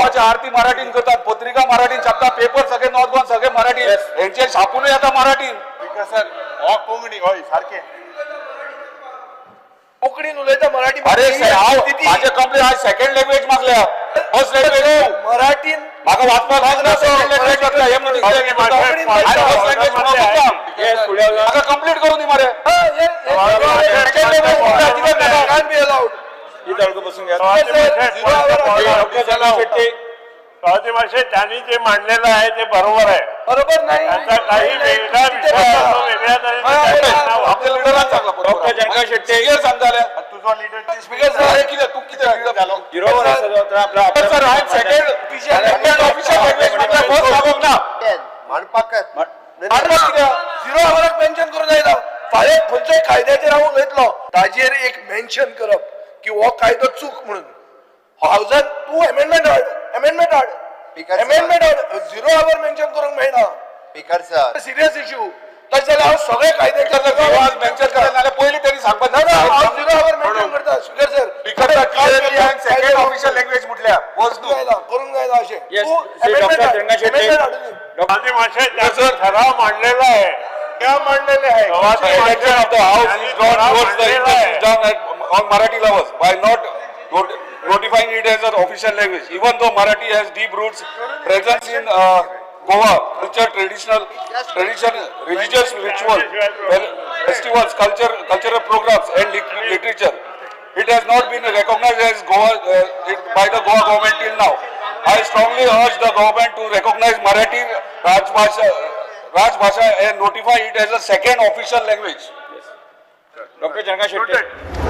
देवाची आरती मराठीन करतात, पत्रिका मराठीन छापतात, पेपर सगळे नॉर्थ गोवन सगळे मराठी, यांचे छापूनही आता मराठीन. सर हो कोंकणी हय सारखे कोंकणीन उलयता मराठी. अरे माझे कंप्लेन आज सेकंड लँग्वेज मागल्या, फर्स्ट लँग्वेज मराठीन म्हाका वाचपाक लागना. सेकंड लँग्वेज मागल्या हे म्हणून फर्स्ट लँग्वेज म्हाका कंप्लीट करून दी मरे. सेकंड लँग्वेज स्वाती भाषेत त्यांनी जे मांडलेलं आहे ते बरोबर आहे. बरोबर नाही. त्यांचा काही वेगळा विषय असतो, वेगळ्या तऱ्हेने आपल्या लिडरांना सांगला डॉक्टर जंगा शेट्टी क्लियर सांगताले तुझो लीडर स्पीकर सर किती तू किती झालो sir hi second official language म्हटलं फर्स्ट लागोक ना मानपाक झिरो आवाराक मेन्शन करून जायना. फाल्यां खंयच्याय कायद्याचेर हांव उलयतलो ताजेर एक मेन्शन करप की हो कायदो चूक म्हणून. हावजान तू अमेंडमेंट हाड झिरो आवर मेन्शन करूंक मेळना. स्पीकर सर सिरियस इश्यू तशें जाल्यार हांव सगळे कायदे मेन्शन करता नाल्यार पयलीं तरी सांगपाक ना हांव झिरो आवर मेन्शन करता. स्पीकर सर स्पीकर क्लियरली हांवें सेकंड ऑफिशियल लँग्वेज म्हटल्या फर्स्ट न्हू करूंक जायना अशें. स्वाती भाषेत त्यांचा ठराव मांडलेला आहे. क्या मांडलेले आहे Swati election of the house is gone towards the emphasis done on Marathi lovers by not notifying it as an official language. Even though Marathi has deep roots, presence in Goa, culture, tradition, religious ritual, festivals, cultural programs and literature, it has not been recognized as Goa by the Goa government till now. I strongly urge the government to recognize Marathi Rajbhasha and notify it as a second official language. Dr. Janga Shetty.